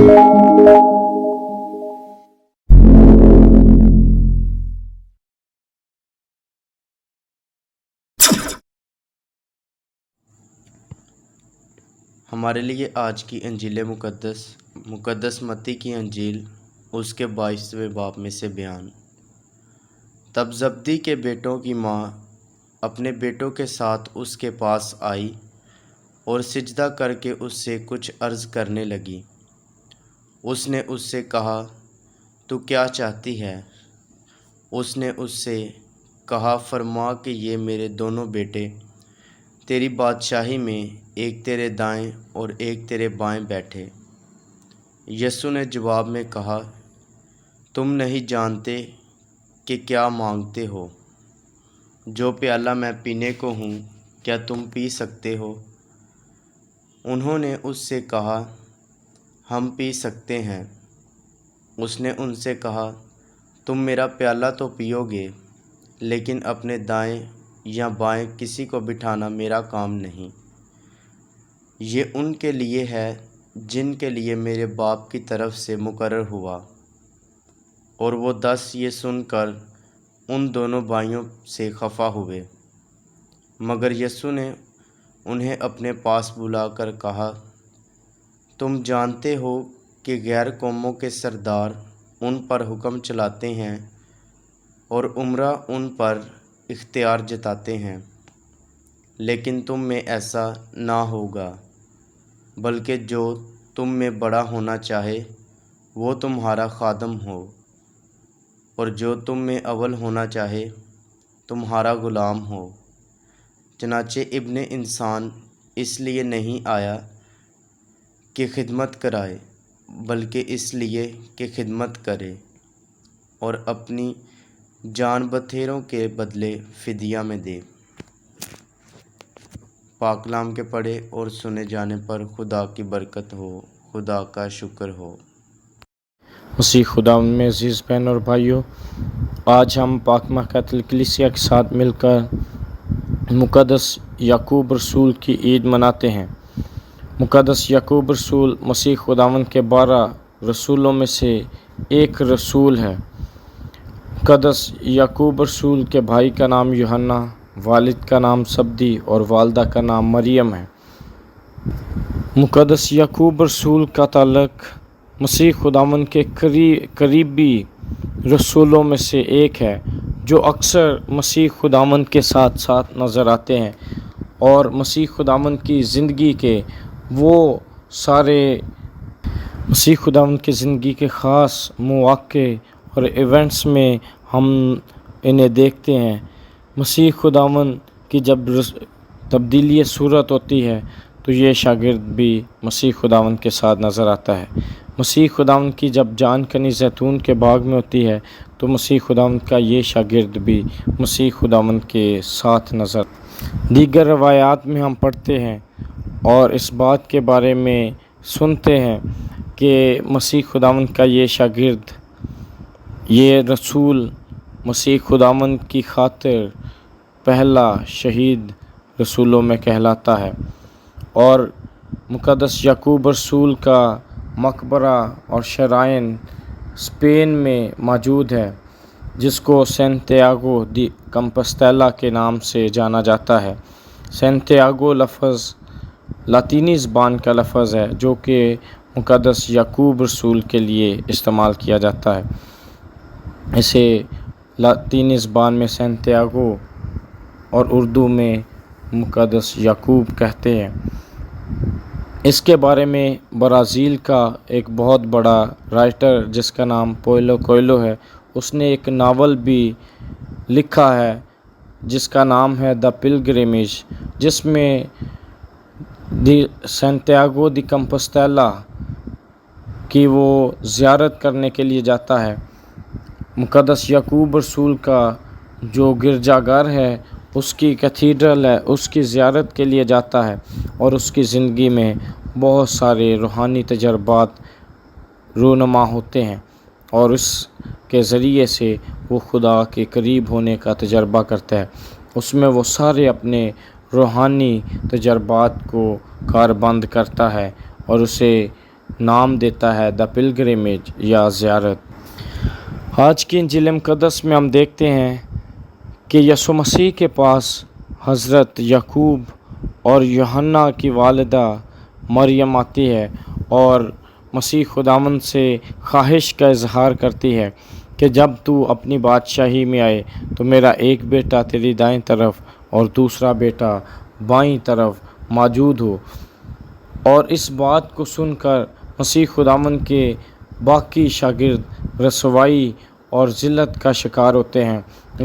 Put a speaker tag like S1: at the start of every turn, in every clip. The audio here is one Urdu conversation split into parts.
S1: ہمارے لیے آج کی انجیل مقدس متی کی انجیل اس کے 22ویں باب میں سے بیان۔ تب زبدی کے بیٹوں کی ماں اپنے بیٹوں کے ساتھ اس کے پاس آئی اور سجدہ کر کے اس سے کچھ عرض کرنے لگی۔ اس نے اس سے کہا، تو کیا چاہتی ہے؟ اس نے اس سے کہا، فرما کہ یہ میرے دونوں بیٹے تیری بادشاہی میں ایک تیرے دائیں اور ایک تیرے بائیں بیٹھے۔ یسوع نے جواب میں کہا، تم نہیں جانتے کہ کیا مانگتے ہو۔ جو پیالہ میں پینے کو ہوں کیا تم پی سکتے ہو؟ انہوں نے اس سے کہا، ہم پی سکتے ہیں۔ اس نے ان سے کہا، تم میرا پیالہ تو پیو گے، لیکن اپنے دائیں یا بائیں کسی کو بٹھانا میرا کام نہیں۔ یہ ان کے لیے ہے جن کے لیے میرے باپ کی طرف سے مقرر ہوا۔ اور وہ 10 یہ سن کر ان دونوں بھائیوں سے خفا ہوئے۔ مگر یسوع نے انہیں اپنے پاس بلا کر کہا، تم جانتے ہو کہ غیر قوموں کے سردار ان پر حکم چلاتے ہیں اور امراء ان پر اختیار جتاتے ہیں، لیکن تم میں ایسا نہ ہوگا، بلکہ جو تم میں بڑا ہونا چاہے وہ تمہارا خادم ہو، اور جو تم میں اول ہونا چاہے تمہارا غلام ہو۔ چنانچہ ابن انسان اس لیے نہیں آیا کہ خدمت کرائے، بلکہ اس لیے کہ خدمت کرے اور اپنی جان بتھیروں کے بدلے فدیہ میں دے۔ پاک کلام کے پڑھے اور سنے جانے پر خدا کی برکت ہو، خدا کا شکر ہو۔
S2: مسیح خدا میں عزیز بہن اور بھائیوں، آج ہم پاک مقدس کلیسیا کے ساتھ مل کر مقدس یعقوب رسول کی عید مناتے ہیں۔ مقدس یعقوب رسول مسیح خداوند کے 12 رسولوں میں سے ایک رسول ہے۔ مقدس یعقوب رسول کے بھائی کا نام یوحنا، والد کا نام زبدی اور والدہ کا نام مریم ہے۔ مقدس یعقوب رسول کا تعلق مسیح خداوند کے قریبی رسولوں میں سے ایک ہے، جو اکثر مسیح خداوند کے ساتھ ساتھ نظر آتے ہیں اور مسیح خداوند کی زندگی کے مسیح خداوند کی زندگی کے خاص مواقع اور ایونٹس میں ہم انہیں دیکھتے ہیں۔ مسیح خداوند کی جب تبدیلی صورت ہوتی ہے تو یہ شاگرد بھی مسیح خداوند کے ساتھ نظر آتا ہے۔ مسیح خداوند کی جب جان کنی زیتون کے باغ میں ہوتی ہے تو مسیح خداوند کا یہ شاگرد بھی مسیح خداوند کے ساتھ نظر۔ دیگر روایات میں ہم پڑھتے ہیں اور اس بات کے بارے میں سنتے ہیں کہ مسیح خداوند کا یہ شاگرد، یہ رسول مسیح خداوند کی خاطر پہلا شہید رسولوں میں کہلاتا ہے۔ اور مقدس یعقوب رسول کا مقبرہ اور شرائن اسپین میں موجود ہے، جس کو سینتیاگو دی کمپوستیلا کے نام سے جانا جاتا ہے۔ سینتیاگو لفظ لاطینی زبان کا لفظ ہے جو کہ مقدس یعقوب رسول کے لیے استعمال کیا جاتا ہے۔ اسے لاطینی زبان میں سینتیاگو اور اردو میں مقدس یعقوب کہتے ہیں۔ اس کے بارے میں برازیل کا ایک بہت بڑا رائٹر جس کا نام پوئلو کوئلو ہے، اس نے ایک ناول بھی لکھا ہے جس کا نام ہے دی پلگرمیج، جس میں سینتیاگو دی کمپوستیلا کی وہ زیارت کرنے کے لیے جاتا ہے۔ مقدس یعقوب رسول کا جو گرجا گھر ہے، اس کی کیتھیڈرل ہے، اس کی زیارت کے لیے جاتا ہے اور اس کی زندگی میں بہت سارے روحانی تجربات رونما ہوتے ہیں اور اس کے ذریعے سے وہ خدا کے قریب ہونے کا تجربہ کرتا ہے۔ اس میں وہ سارے اپنے روحانی تجربات کو کاربند کرتا ہے اور اسے نام دیتا ہے دا پلگریمیج یا زیارت۔ آج کی انجیل مقدس میں ہم دیکھتے ہیں کہ یسوع مسیح کے پاس حضرت یعقوب اور یوحنا کی والدہ مریم آتی ہے اور مسیح خداوند سے خواہش کا اظہار کرتی ہے کہ جب تو اپنی بادشاہی میں آئے تو میرا ایک بیٹا تیری دائیں طرف اور دوسرا بیٹا بائیں طرف موجود ہو۔ اور اس بات کو سن کر مسیح خداوند کے باقی شاگرد رسوائی اور ذلت کا شکار ہوتے ہیں،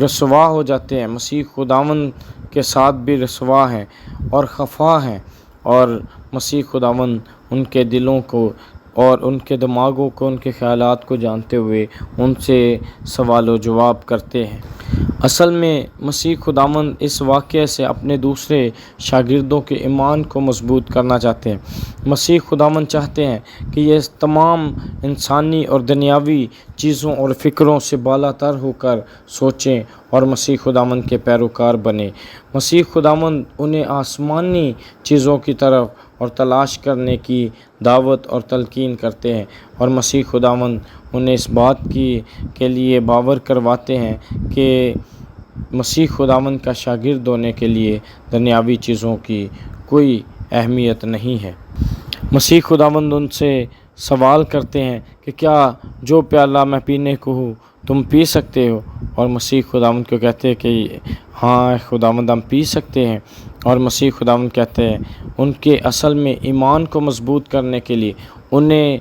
S2: رسوا ہو جاتے ہیں۔ مسیح خداوند کے ساتھ بھی رسوا ہیں اور خفا ہیں، اور مسیح خداوند ان کے دلوں کو اور ان کے دماغوں کو، ان کے خیالات کو جانتے ہوئے ان سے سوال و جواب کرتے ہیں۔ اصل میں مسیح خداوند اس واقعے سے اپنے دوسرے شاگردوں کے ایمان کو مضبوط کرنا چاہتے ہیں۔ مسیح خداوند چاہتے ہیں کہ یہ تمام انسانی اور دنیاوی چیزوں اور فکروں سے بالا تر ہو کر سوچیں اور مسیح خداوند کے پیروکار بنیں۔ مسیح خداوند انہیں آسمانی چیزوں کی طرف اور تلاش کرنے کی دعوت اور تلقین کرتے ہیں، اور مسیح خداوند انہیں اس بات کے لیے باور کرواتے ہیں کہ مسیح خداوند کا شاگرد ہونے کے لیے دنیاوی چیزوں کی کوئی اہمیت نہیں ہے۔ مسیح خداوند ان سے سوال کرتے ہیں کہ کیا جو پیالہ میں پینے کو ہوں تم پی سکتے ہو؟ اور مسیح خداوند کو کہتے ہیں کہ ہاں خداوند ہم پی سکتے ہیں۔ اور مسیح خداوند کہتے ہیں ان کے اصل میں ایمان کو مضبوط کرنے کے لیے، انہیں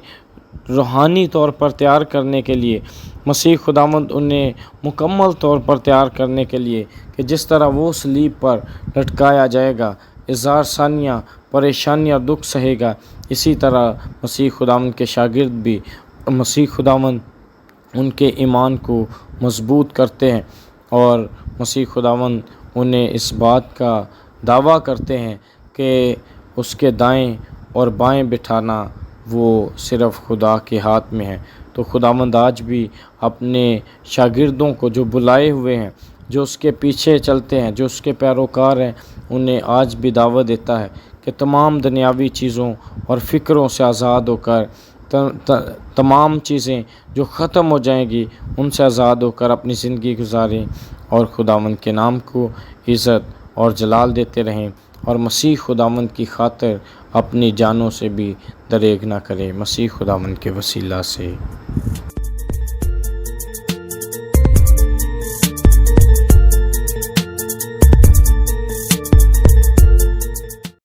S2: روحانی طور پر تیار کرنے کے لیے، مسیح خداوند انہیں مکمل طور پر تیار کرنے کے لیے کہ جس طرح وہ صلیب پر لٹکایا جائے گا، اظہار ثانیہ پریشانیاں دکھ سہے گا، اسی طرح مسیح خداوند کے شاگرد بھی مسیح خداوند ان کے ایمان کو مضبوط کرتے ہیں، اور مسیح خداوند انہیں اس بات کا دعویٰ کرتے ہیں کہ اس کے دائیں اور بائیں بٹھانا وہ صرف خدا کے ہاتھ میں ہے۔ تو خداوند آج بھی اپنے شاگردوں کو جو بلائے ہوئے ہیں، جو اس کے پیچھے چلتے ہیں، جو اس کے پیروکار ہیں، انہیں آج بھی دعوت دیتا ہے کہ تمام دنیاوی چیزوں اور فکروں سے آزاد ہو کر، تمام چیزیں جو ختم ہو جائیں گی ان سے آزاد ہو کر اپنی زندگی گزاریں اور خداوند کے نام کو عزت اور جلال دیتے رہیں، اور مسیح خداوند کی خاطر اپنی جانوں سے بھی دریغ نہ کریں۔ مسیح خداوند کے وسیلہ سے